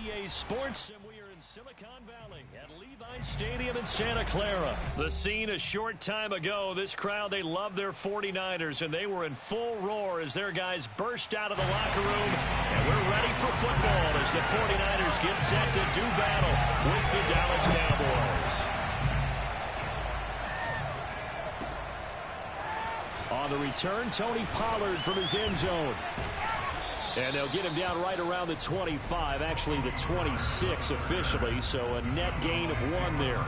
EA Sports, and we are in Silicon Valley at Levi's Stadium in Santa Clara. The scene a short time ago. This crowd, they love their 49ers, and they were in full roar as their guys burst out of the locker room. And we're ready for football as the 49ers get set to do battle with the Dallas Cowboys. On the return, Tony Pollard from his end zone. And they'll get him down right around the 25, actually the 26 officially, so a net gain of 1 there.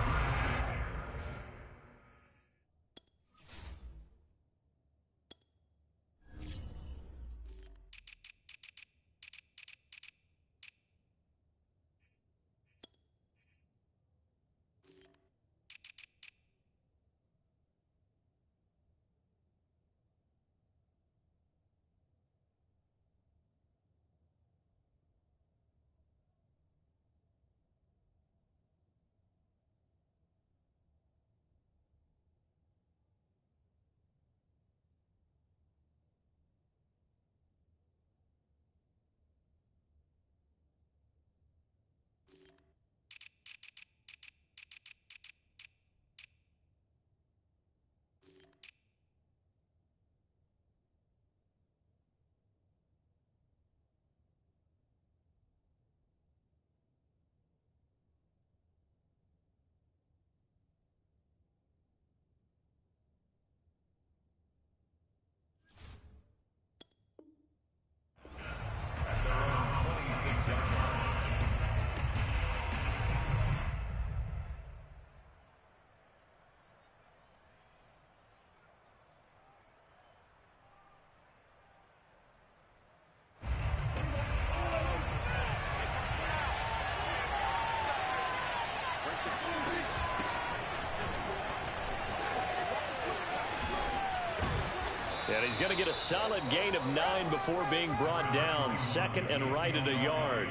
And he's going to get a solid gain of 9 before being brought down. Second and right at a yard.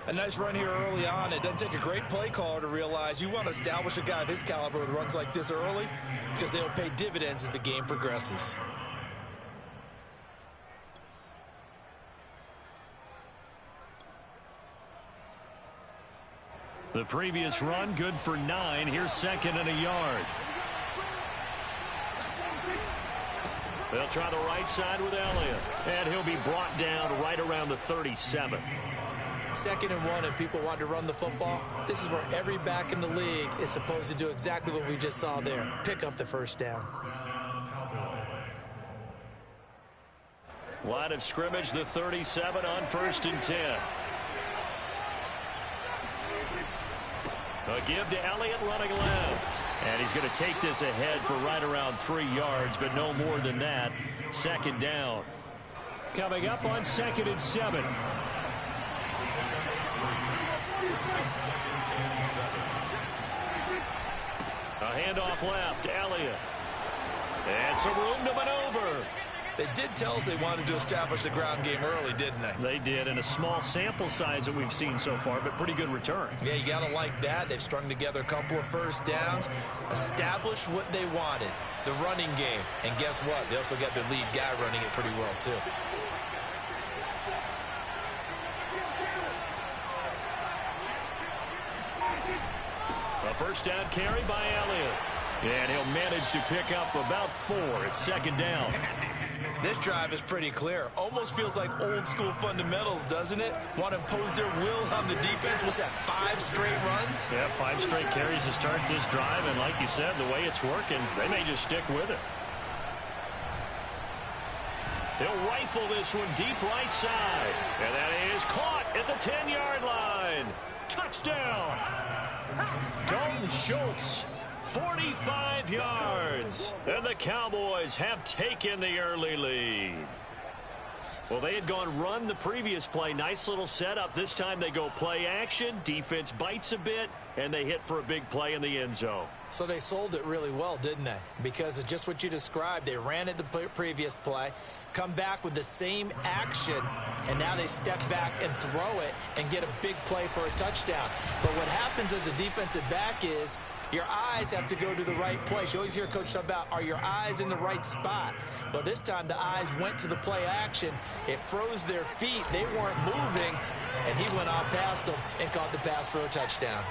A nice run here early on. It doesn't take a great play caller to realize you want to establish a guy of his caliber with runs like this early because they'll pay dividends as the game progresses. The previous run, good for 9. Here's second and a yard. They'll try the right side with Elliott. And he'll be brought down right around the 37. Second and 1, and people want to run the football. This is where every back in the league is supposed to do exactly what we just saw there. Pick up the first down. Line of scrimmage, the 37 on 1st and 10. A give to Elliott running left. And he's going to take this ahead for right around 3 yards, but no more than that. Second down. Coming up on 2nd and 7. A handoff left, Elliott. And some room to maneuver. They did tell us they wanted to establish the ground game early, didn't they? They did, in a small sample size that we've seen so far, but pretty good return. Yeah, you got to like that. They've strung together a couple of first downs, established what they wanted, the running game. And guess what? They also got their lead guy running it pretty well, too. A first down carry by Elliott. And he'll manage to pick up about 4 at 2nd down. This drive is pretty clear. Almost feels like old school fundamentals, doesn't it? Want to impose their will on the defense. What's that, 5 straight runs? Yeah, 5 straight carries to start this drive. And like you said, the way it's working, they may just stick with it. He'll rifle this one deep right side. And that is caught at the 10-yard line. Touchdown. Dalton Schultz. 45 yards, and the Cowboys have taken the early lead. Well, they had gone run the previous play. Nice little setup. This time they go play action. Defense bites a bit, and they hit for a big play in the end zone. So they sold it really well, didn't they? Because of just what you described. They ran it the previous play, come back with the same action, and now they step back and throw it and get a big play for a touchdown. But what happens as a defensive back is your eyes have to go to the right place. You always hear Coach talk about, are your eyes in the right spot? Well, this time the eyes went to the play action. It froze their feet. They weren't moving. and he went on past him and caught the pass for a touchdown.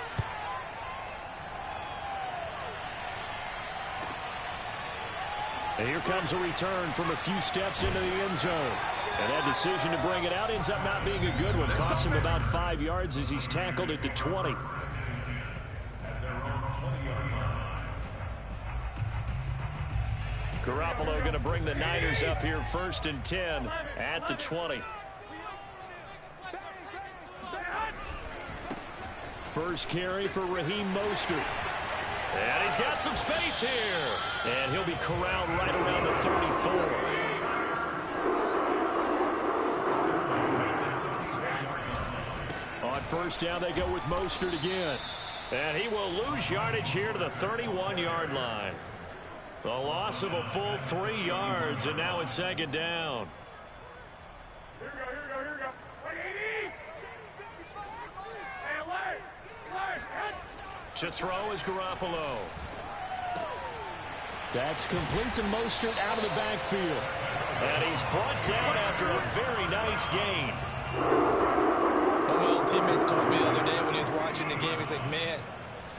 And here comes a return from a few steps into the end zone. And that decision to bring it out ends up not being a good one. Costs him about 5 yards as he's tackled at the 20. Garoppolo going to bring the Niners up here 1st and 10 at the 20. First carry for Raheem Mostert. And he's got some space here. And he'll be corralled right around the 34. On first down, they go with Mostert again. And he will lose yardage here to the 31-yard line. The loss of a full 3 yards, and now it's 2nd down. Here we go. To throw is Garoppolo. That's complete to Mostert out of the backfield. And he's brought down after a very nice gain. My old teammates called me the other day when he was watching the game. He's like, man,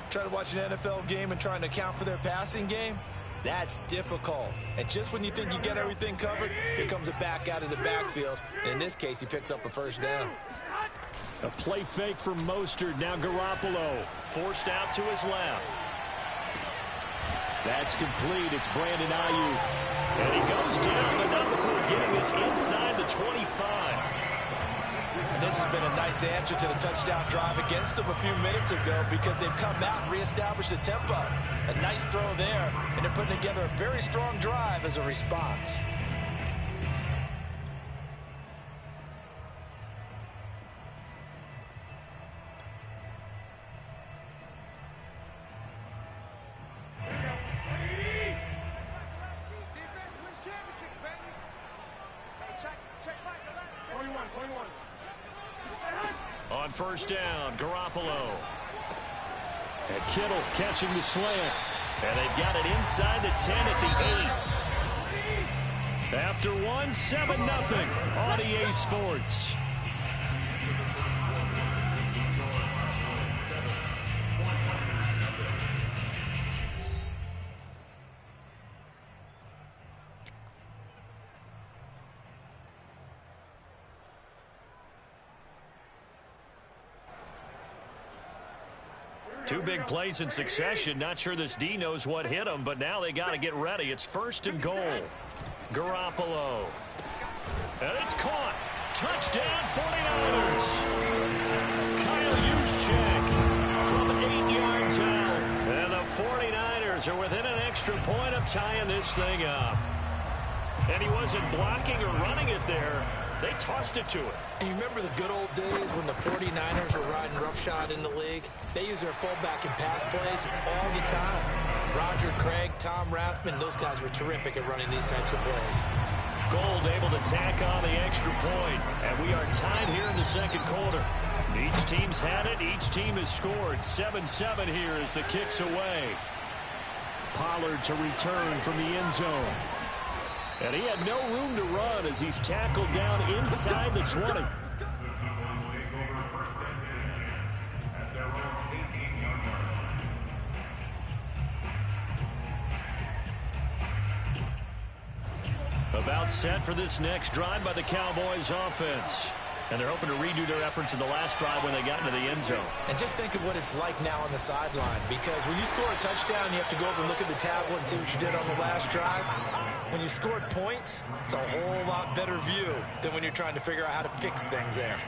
trying to watch an NFL game and trying to account for their passing game? That's difficult. And just when you think you get everything covered, here comes a back out of the backfield. And in this case, he picks up a 1st down. A play fake for Mostert. Now Garoppolo forced out to his left. That's complete. It's Brandon Ayuk. And he goes down, but not before getting us inside the 25. And this has been a nice answer to the touchdown drive against them a few minutes ago because they've come out and reestablished the tempo. A nice throw there, and they're putting together a very strong drive as a response. On first down, Garoppolo. And Kittle catching the slant. And they've got it inside the 10 at the 8. After one, 7-0 on EA Sports. Two big plays in succession. Not sure this D knows what hit him, but now they got to get ready. It's 1st and goal. Garoppolo. And it's caught. Touchdown, 49ers. Kyle Juszczyk from 8 yards out. And the 49ers are within an extra point of tying this thing up. And he wasn't blocking or running it there. They tossed it to him. And you remember the good old days when the 49ers were riding roughshod in the league? They use their fullback in pass plays all the time. Roger Craig, Tom Rathman, those guys were terrific at running these types of plays. Gold able to tack on the extra point. And we are tied here in the 2nd quarter. Each team's had it. Each team has scored. 7-7 here as the kick's away. Pollard to return from the end zone. And he had no room to run as he's tackled down inside the 20. About set for this next drive by the Cowboys offense. And they're hoping to redo their efforts in the last drive when they got into the end zone. And just think of what it's like now on the sideline, because when you score a touchdown, you have to go over and look at the tablet and see what you did on the last drive. When you scored points, it's a whole lot better view than when you're trying to figure out how to fix things there.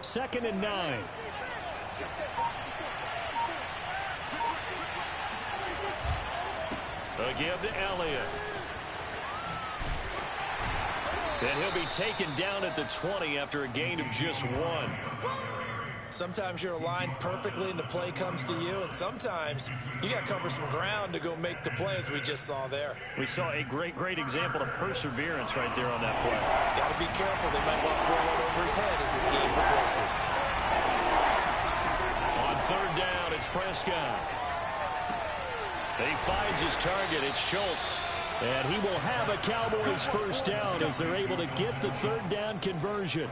Second and 9. A give to Elliott. And he'll be taken down at the 20 after a gain of just 1. Sometimes you're aligned perfectly and the play comes to you, and sometimes you got to cover some ground to go make the play, as we just saw there. We saw a great example of perseverance right there on that play. Got to be careful. They might want to throw one over his head as this game progresses. On third down, it's Prescott. He finds his target. It's Schultz. And he will have a Cowboys first down as they're able to get the third down conversion.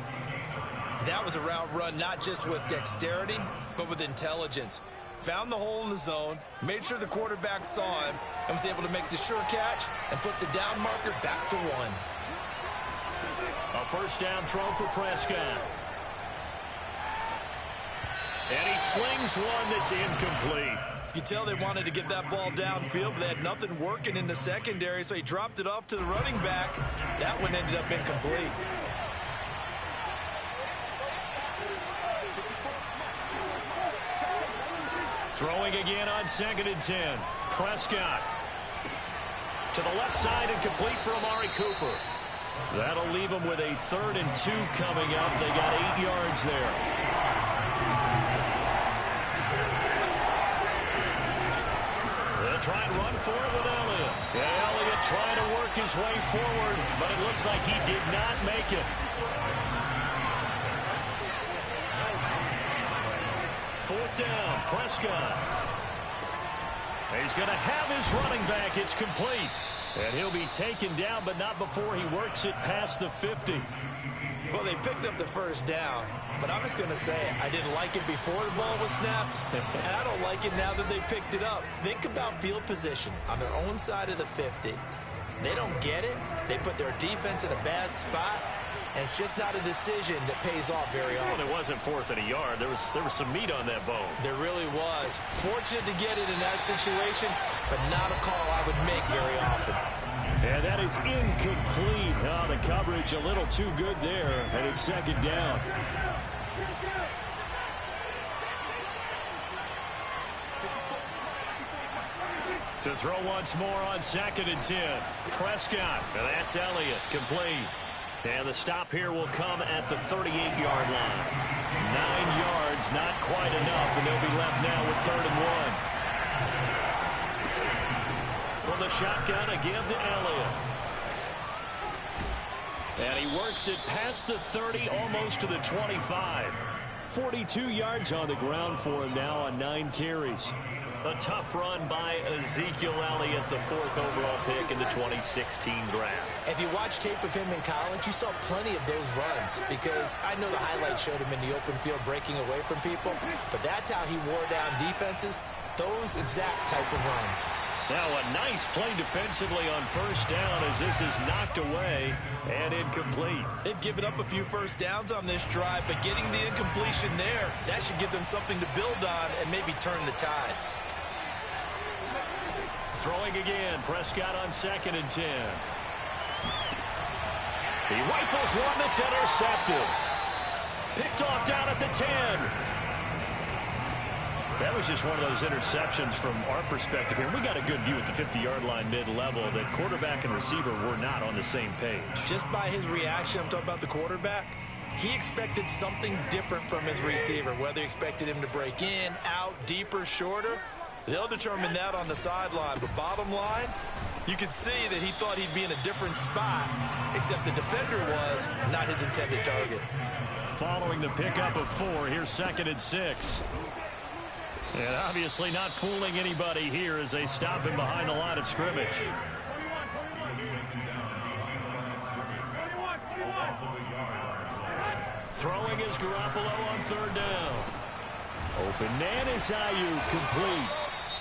That was a route run not just with dexterity, but with intelligence. Found the hole in the zone, made sure the quarterback saw him, and was able to make the sure catch and put the down marker back to 1. A first down throw for Prescott. And he slings one that's incomplete. You can tell they wanted to get that ball downfield, but they had nothing working in the secondary, so he dropped it off to the running back. That one ended up incomplete. Throwing again on 2nd and 10. Prescott. To the left side and complete for Amari Cooper. That'll leave them with a 3rd and 2 coming up. They got 8 yards there. They'll try and run for it with Elliott. Yeah, Elliott trying to work his way forward, but it looks like he did not make it. 4th down, Prescott. He's going to have his running back. It's complete. And he'll be taken down, but not before he works it past the 50. Well, they picked up the first down, but I'm just going to say I didn't like it before the ball was snapped, and I don't like it now that they picked it up. Think about field position on their own side of the 50. They don't get it. They put their defense in a bad spot. And it's just not a decision that pays off very often. Well, it wasn't 4th and a yard. There was some meat on that bone. There really was. Fortunate to get it in that situation, but not a call I would make very often. And that is incomplete. Oh, the coverage a little too good there, and it's 2nd down. To throw once more on 2nd and 10. Prescott, and that's Elliott, complete. And the stop here will come at the 38-yard line. 9 yards, not quite enough, and they'll be left now with 3rd and 1. From the shotgun again to Elliott. And he works it past the 30, almost to the 25. 42 yards on the ground for him now on 9 carries. A tough run by Ezekiel Elliott, the 4th overall pick in the 2016 draft. If you watch tape of him in college, you saw plenty of those runs, because I know the highlights showed him in the open field breaking away from people, but that's how he wore down defenses, those exact type of runs. Now a nice play defensively on first down as this is knocked away and incomplete. They've given up a few first downs on this drive, but getting the incompletion there, that should give them something to build on and maybe turn the tide. Throwing again, Prescott on 2nd and 10. He rifles one that's intercepted. Picked off down at the 10. That was just one of those interceptions from our perspective here. We got a good view at the 50-yard line mid-level that quarterback and receiver were not on the same page. Just by his reaction, I'm talking about the quarterback, he expected something different from his receiver, whether he expected him to break in, out, deeper, shorter. They'll determine that on the sideline. But bottom line, you could see that he thought he'd be in a different spot, except the defender was not his intended target. Following the pickup of 4, here's 2nd and 6. And obviously not fooling anybody here as they stop him behind the line of scrimmage. Throwing is Garoppolo on 3rd down. Open man is Ayuk, complete.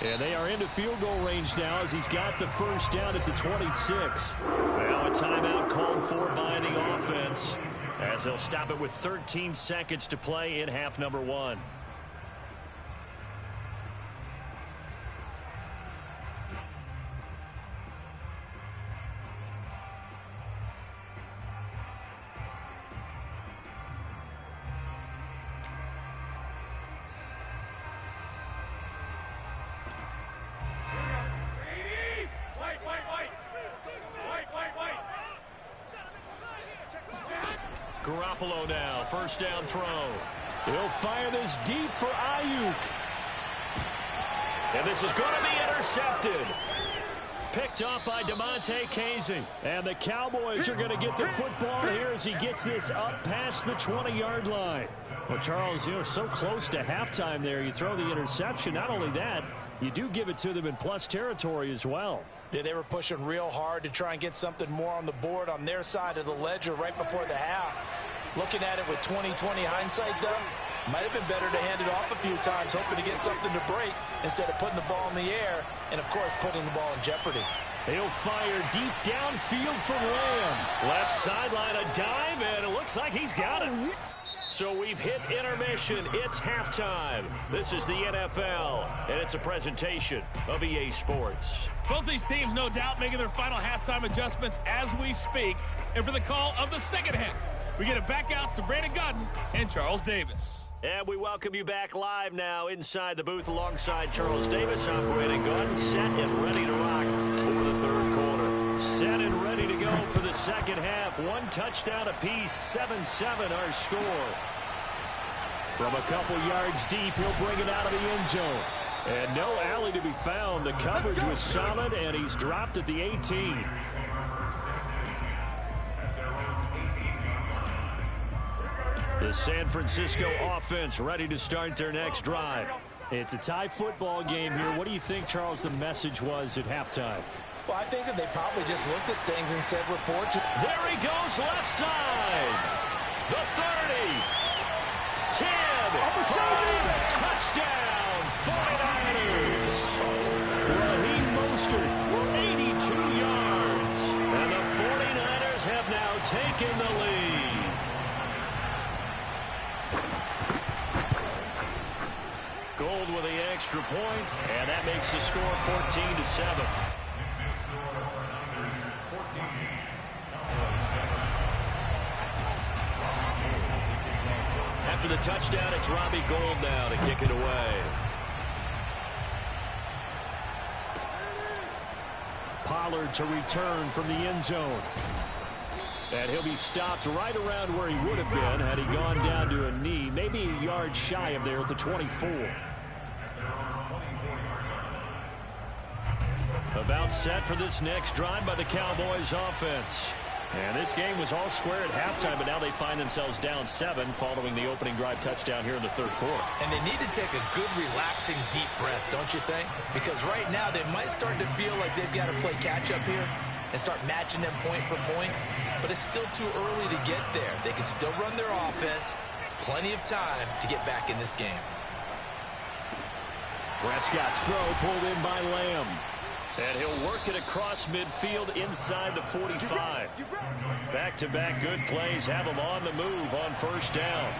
And they are into field goal range now as he's got the first down at the 26. Now a timeout called for by the offense as they'll stop it with 13 seconds to play in half number 1. Garoppolo now, first down throw. He'll fire this deep for Ayuk. And this is going to be intercepted. Picked up by Damontae Kazee. And the Cowboys are going to get the football here as he gets this up past the 20-yard line. Well, Charles, so close to halftime there. You throw the interception. Not only that, you do give it to them in plus territory as well. Yeah, they were pushing real hard to try and get something more on the board on their side of the ledger right before the half. Looking at it with 20/20 hindsight, though, might have been better to hand it off a few times, hoping to get something to break instead of putting the ball in the air and, of course, putting the ball in jeopardy. He'll fire deep downfield from Lamb. Left sideline, a dive, and it looks like he's got it. So we've hit intermission. It's halftime. This is the NFL, and it's a presentation of EA Sports. Both these teams, no doubt, making their final halftime adjustments as we speak. And for the call of the second half, we get it back out to Brandon Godden and Charles Davis. And we welcome you back live now inside the booth alongside Charles Davis. I'm Brandon Godden, set and ready to rock for the third quarter. Set and ready to go for the second half. One touchdown apiece, 7-7 our score. From a couple yards deep, he'll bring it out of the end zone. And no alley to be found. The coverage was solid, and he's dropped at the 18. The San Francisco offense ready to start their next drive. It's a tie football game here. What do you think, Charles, the message was at halftime? Well, I think that they probably just looked at things and said, we're fortunate. There he goes, left side. The 30. 10. 5. Touchdown. 49ers. Raheem Mostert, 82 yards. And the 49ers have now taken the lead. Gold with the extra point, and that makes the score 14-7. After the touchdown, it's Robbie Gould now to kick it away. Pollard to return from the end zone. And he'll be stopped right around where he would have been had he gone down to a knee, maybe a yard shy of there at the 24. About set for this next drive by the Cowboys offense. And this game was all square at halftime, but now they find themselves down 7 following the opening drive touchdown here in the third quarter. And they need to take a good, relaxing, deep breath, don't you think? Because right now they might start to feel like they've got to play catch-up here and start matching them point for point. But it's still too early to get there. They can still run their offense. Plenty of time to get back in this game. Prescott's throw pulled in by Lamb. And he'll work it across midfield inside the 45. Back-to-back good plays have him on the move on first down.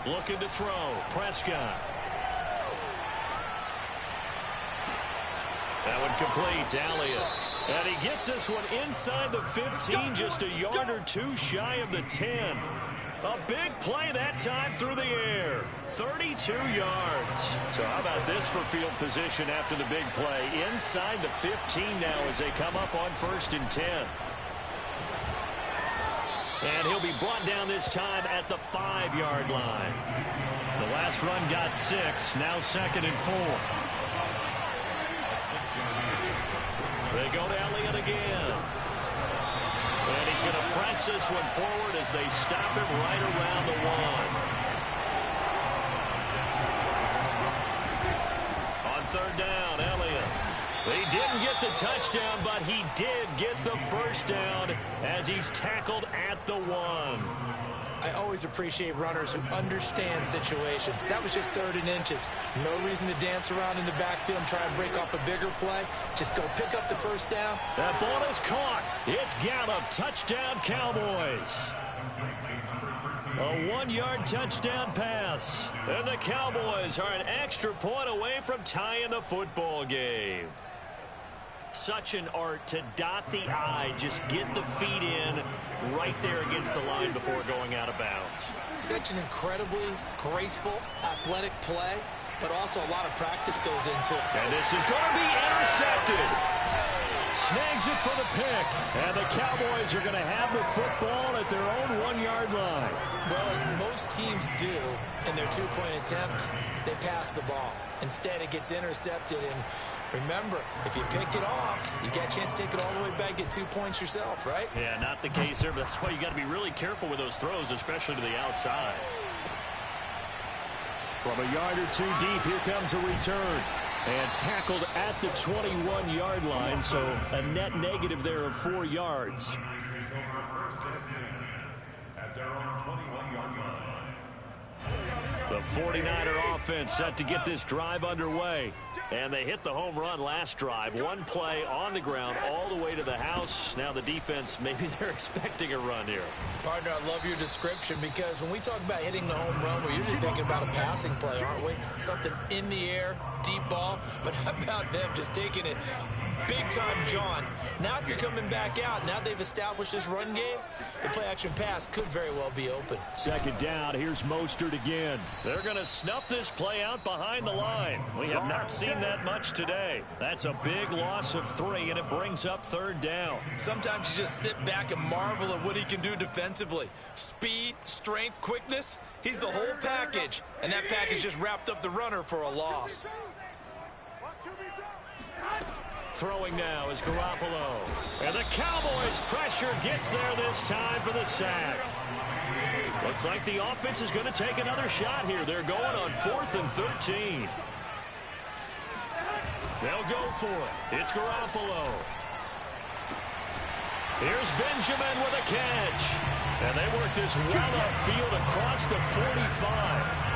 Looking to throw. Prescott. That one complete. Elliott. And he gets this one inside the 15, just a yard or two shy of the 10. A big play that time through the air. 32 yards. So how about this for field position after the big play? Inside the 15 now as they come up on 1st and 10. And he'll be brought down this time at the 5-yard line. The last run got 6. Now 2nd and 4. They go to Elliott again. And he's going to press this one forward as they stop him right around the 1. On 3rd down, Elliott. He didn't get the touchdown, but he did get the first down as he's tackled at the 1. I always appreciate runners who understand situations. That was just 3rd and inches. No reason to dance around in the backfield and try and break off a bigger play. Just go pick up the first down. That ball is caught. It's Gallup. Touchdown, Cowboys. A 1-yard touchdown pass. And the Cowboys are an extra point away from tying the football game. Such an art to dot the I, just get the feet in right there against the line before going out of bounds. Such an incredibly graceful, athletic play, but also a lot of practice goes into it. And this is going to be intercepted. snags it for the pick. And the Cowboys are going to have the football at their own 1-yard line. Well, as most teams do in their two-point attempt, they pass the ball. Instead, it gets intercepted. And remember, if you pick it off, you got a chance to take it all the way back, get 2 points yourself, right? Yeah, not the case there, but that's why you got to be really careful with those throws, especially to the outside. From a yard or two deep, here comes a return. And tackled at the 21-yard line, so a net negative there of 4 yards. At their own 21-yard line. The 49er offense set to get this drive underway. And they hit the home run last drive. One play on the ground all the way to the house. Now the defense, maybe they're expecting a run here. Partner, I love your description because when we talk about hitting the home run, we're usually thinking about a passing play, aren't we? Something in the air, deep ball. But how about them just taking it big-time, John? Now if you're coming back out, now they've established this run game, the play-action pass could very well be open. Second down, here's Mostert again. They're going to snuff this play out behind the line. We have not seen that much today. That's a big loss of 3, and it brings up third down. Sometimes you just sit back and marvel at what he can do defensively. Speed, strength, quickness, he's the whole package. And that package just wrapped up the runner for a loss. Throwing now is Garoppolo. And the Cowboys' pressure gets there this time for the sack. Looks like the offense is going to take another shot here. They're going on 4th and 13. They'll go for it. It's Garoppolo. Here's Benjamin with a catch. And they work this well upfield across the 45.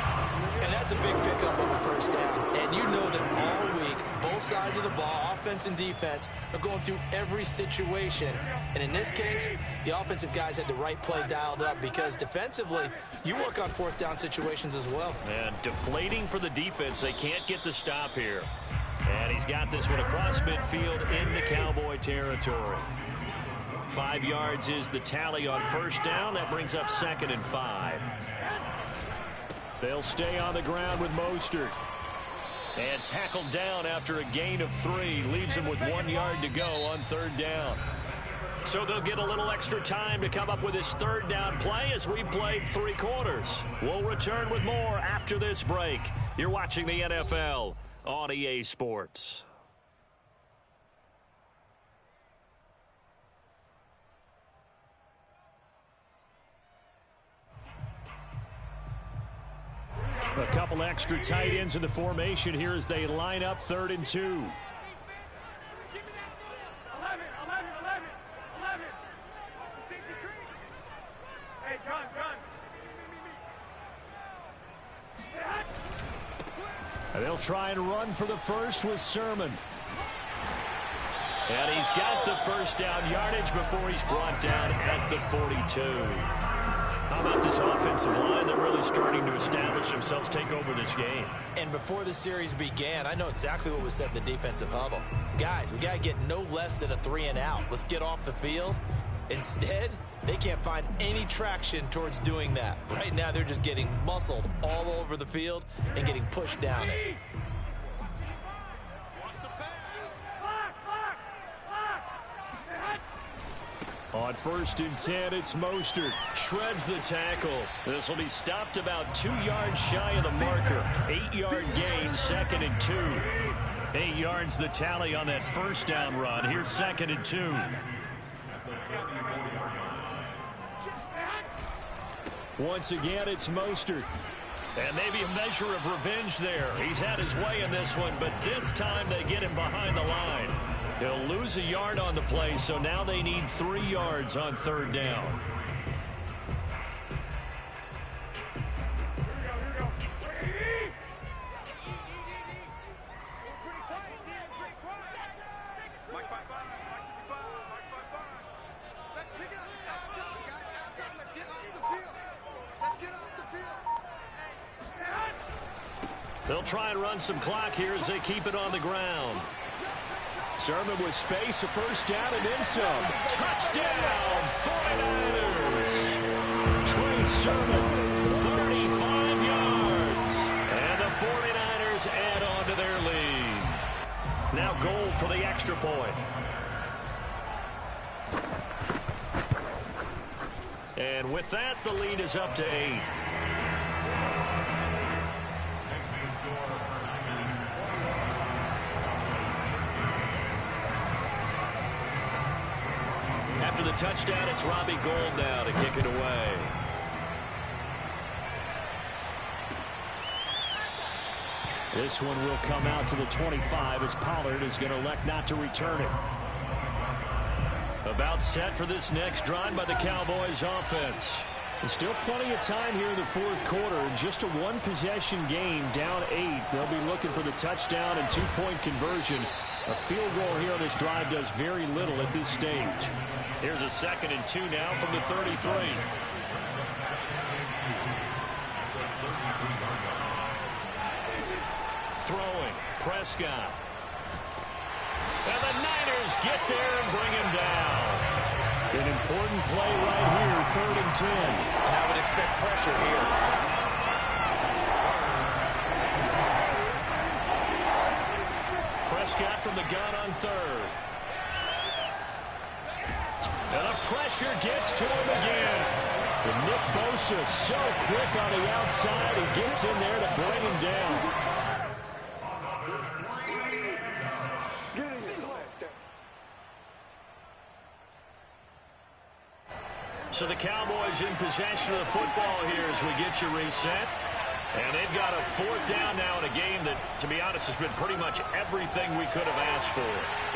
And that's a big pickup of a first down. And you know that all week, both sides of the ball, offense and defense, are going through every situation. And in this case, the offensive guys had the right play dialed up because defensively, you work on 4th down situations as well. And deflating for the defense. They can't get the stop here. And he's got this one across midfield into Cowboy territory. 5 yards is the tally on first down. That brings up 2nd and 5. They'll stay on the ground with Mostert. And tackled down after a gain of 3. Leaves him with 1 yard to go on third down. So they'll get a little extra time to come up with this third down play as we played 3 quarters. We'll return with more after this break. You're watching the NFL on EA Sports. A couple extra tight ends in the formation here as they line up 3rd and 2. 11. Hey, gun. And they'll try and run for the first with Sermon. And he's got the first down yardage before he's brought down at the 42. How about this offensive line? They're really starting to establish themselves, take over this game. And before the series began, I know exactly what was said in the defensive huddle. Guys, we got to get no less than a 3 and out. Let's get off the field. Instead, they can't find any traction towards doing that. Right now, they're just getting muscled all over the field and getting pushed down it. On 1st and 10, it's Mostert. Shreds the tackle. This will be stopped about 2 yards shy of the marker. 8-yard gain, 2nd and 2. 8 yards the tally on that first down run. Here's 2nd and 2. Once again, it's Mostert. And maybe a measure of revenge there. He's had his way in this one, but this time they get him behind the line. He'll lose a yard on the play, so now they need 3 yards on third down. They'll try and run some clock here as they keep it on the ground. Sermon with space, a first down and then some. Touchdown, 49ers. Trey Sermon, 35 yards. And the 49ers add on to their lead. Now goal for the extra point. And with that, the lead is up to 8. After the touchdown, it's Robbie Gould now to kick it away. This one will come out to the 25 as Pollard is going to elect not to return it. About set for this next drive by the Cowboys offense. There's still plenty of time here in the fourth quarter. Just a one-possession game, down 8. They'll be looking for the touchdown and two-point conversion. A field goal here on this drive does very little at this stage. Here's a 2nd and 2 now from the 33. Throwing, Prescott. And the Niners get there and bring him down. An important play right here, 3rd and 10. And I would expect pressure here. Prescott from the gun on 3rd. And the pressure gets to him again. And Nick Bosa so quick on the outside. He gets in there to bring him down. So the Cowboys in possession of the football here as we get you reset. And they've got a 4th down now in a game that, to be honest, has been pretty much everything we could have asked for.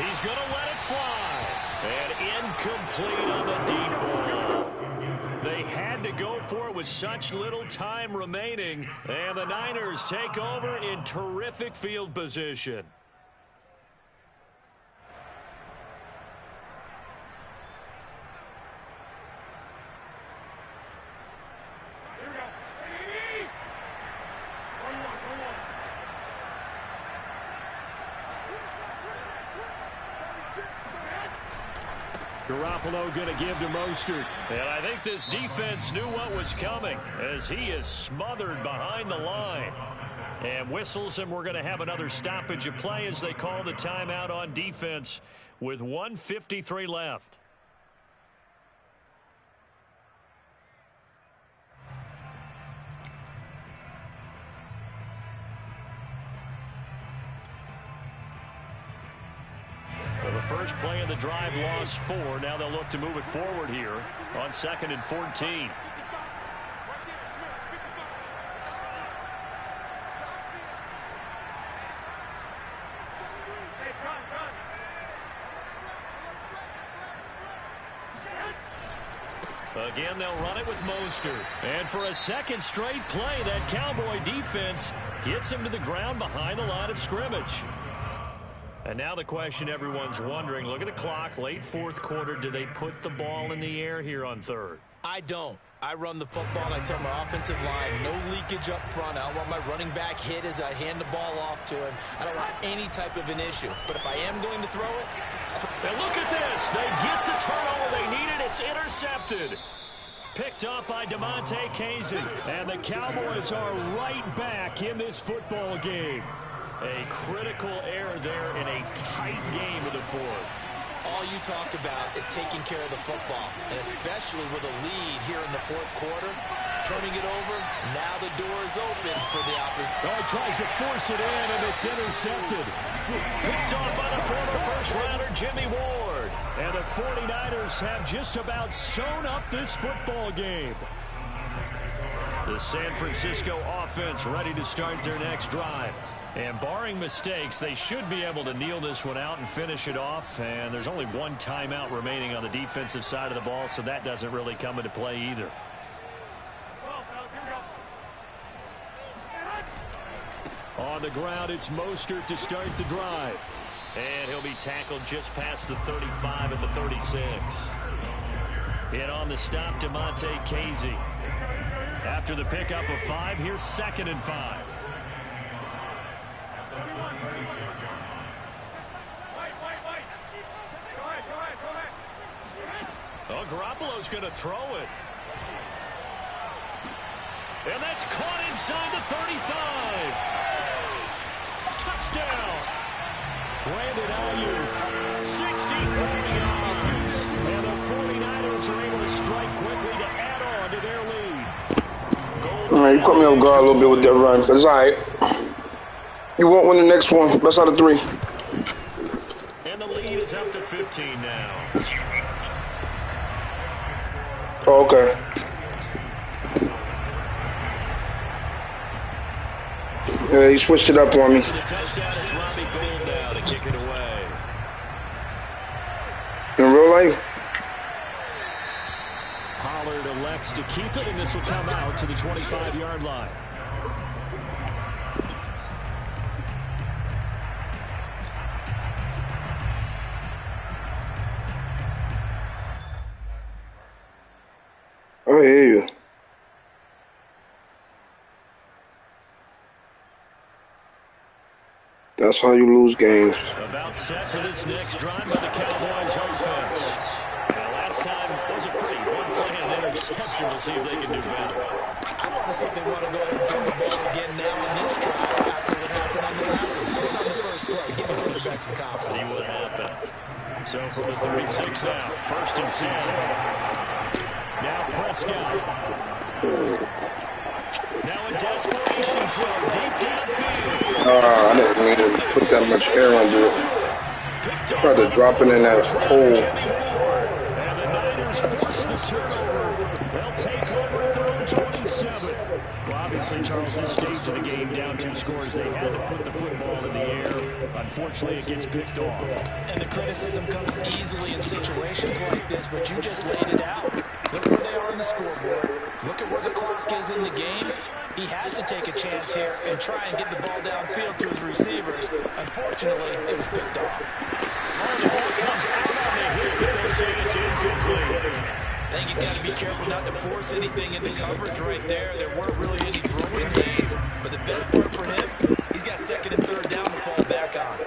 He's going to let it fly. And incomplete on the deep ball. They had to go for it with such little time remaining. And the Niners take over in terrific field position. Garoppolo going to give to Mostert. And I think this defense knew what was coming as he is smothered behind the line. And whistles, and we're going to have another stoppage of play as they call the timeout on defense with 1:53 left. The first play of the drive lost 4. Now they'll look to move it forward here on 2nd and 14. Again, they'll run it with Mostert. And for a second straight play, that Cowboy defense gets him to the ground behind the line of scrimmage. And now the question everyone's wondering, look at the clock, late fourth quarter, do they put the ball in the air here on 3rd? I don't. I run the football. I tell my offensive line, no leakage up front. I don't want my running back hit as I hand the ball off to him. I don't want any type of an issue. But if I am going to throw it... And look at this. They get the turnover they needed. It's intercepted. Picked up by Damontae Kazee. And the Cowboys are right back in this football game. A critical error there in a tight game of the fourth. All you talk about is taking care of the football, and especially with a lead here in the fourth quarter, turning it over, now the door is open for the opposite. Oh, he tries to force it in, and it's intercepted. Picked off by the former first-rounder Jimmy Ward. And the 49ers have just about sewn up this football game. The San Francisco offense ready to start their next drive. And barring mistakes, they should be able to kneel this one out and finish it off. And there's only one timeout remaining on the defensive side of the ball, so that doesn't really come into play either. On the ground, it's Mostert to start the drive. And he'll be tackled just past the 35 at the 36. And on the stop, Damontae Kazee. After the pickup of 5, here's 2nd and 5. Oh, Garoppolo's going to throw it. And that's caught inside the 35. Touchdown. Brandon Ayuk, 64 yards. and the 49ers are able to strike quickly to add their lead. All right, you caught me off guard a little bit with that run, but it's all right. You won't win the next one. Best out of 3. And the lead is up to 15 now. Oh, okay. Yeah, he switched it up on me. The touchdown, it's Robbie Gould now to kick it away. In real life? Pollard elects to keep it, and this will come out to the 25-yard line. I hear you. That's how you lose games. About set for this next drive by the Cowboys offense. Last time was a pretty one-play and interception. We'll see if they can do better. I want to see if they want to go ahead and throw the ball again now in this drive after what happened on the last one. Throw it on the first play. Give the quarterback some confidence. See what happens. So from the 36 now, 1st and 10. Now Prescott. Now a desperation throw deep downfield. I didn't need to put that much air under it. Tried to drop it in that hole. And the Niners force the turnover. They'll take over at their own 27. Well, obviously, Charles, this stage of the game, down 2 scores, they had to put the football in the air. Unfortunately, it gets picked off. And the criticism comes easily in situations like this, but you just laid it out. Look where they are on the scoreboard. Look at where the clock is in the game. He has to take a chance here and try and get the ball downfield to his receivers. Unfortunately, it was picked off. Oh, the ball comes out on the hit, but they say it's incomplete. I think he's got to be careful not to force anything into coverage right there. There weren't really any throwing lanes, but the best part for him, he's got 2nd and 3rd down to fall back on.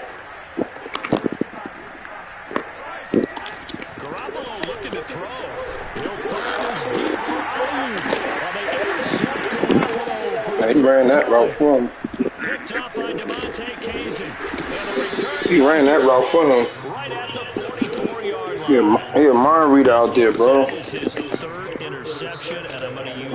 Garoppolo looking to throw. He'll throw deep for Ayuk. Well, they intercept Garoppolo. He ran that route for him. Picked up by DeMonte Kazin. And a return. He ran that route for him. Right at the 44-yard line. He a mind reader out there, bro. This is his 3rd interception, and I'm going to use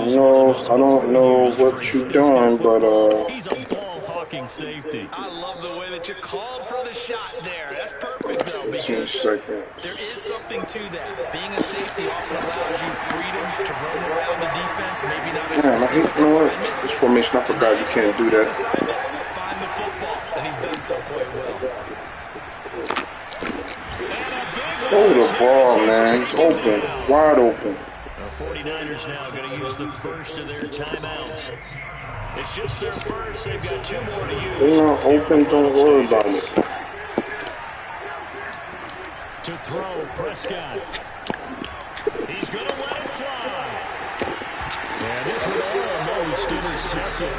I don't know what you're doing, but he's a ball-hawking safety. I love the way that you called for the shot there. That's perfect, though, 2 because seconds. there is something to that. Being a safety often allows you freedom to roam around the defense, maybe not as Damn, you know what? This formation, I forgot you can't do that. find the football, and he's done so quite well. Hold the ball, man. He's open. Wide open. The 49ers now going to use the first of their timeouts. It's just their first. They've got 2 more to use. They're not open. Don't worry about it. To throw, Prescott. He's going to let it fly. And this one almost intercepted.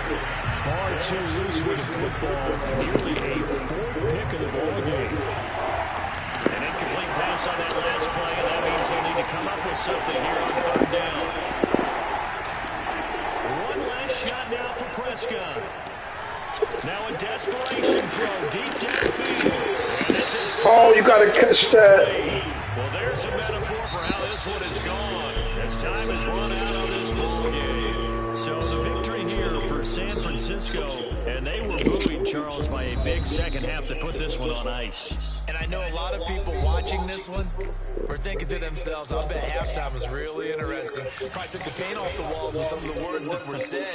Far too loose with the football. Nearly a 4th pick of the ball game. An incomplete pass on that last play, and that means he'll need to come up with something here on 3rd down. One last shot now for Prescott. Now a desperation throw deep downfield. And this is Oh, you got to catch that. well, there's a metaphor for how this one is gone. As time has run out of this ball game. So the victory here for San Francisco, and they were buoyed, Charles, by a big second half to put this one on ice. And I know a lot of people watching this one were thinking to themselves, I bet halftime was really interesting. Probably took the paint off the walls with some of the words that were said.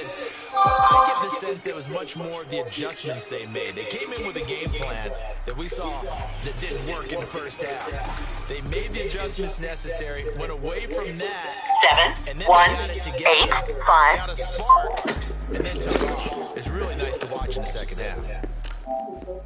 I get the sense it was much more of the adjustments they made. They came in with a game plan that we saw that didn't work in the first half. They made the adjustments necessary, went away from that, 7, and then 1, they got it 8, together, 5. got a spark, and then took off. It's really nice to watch in the second half.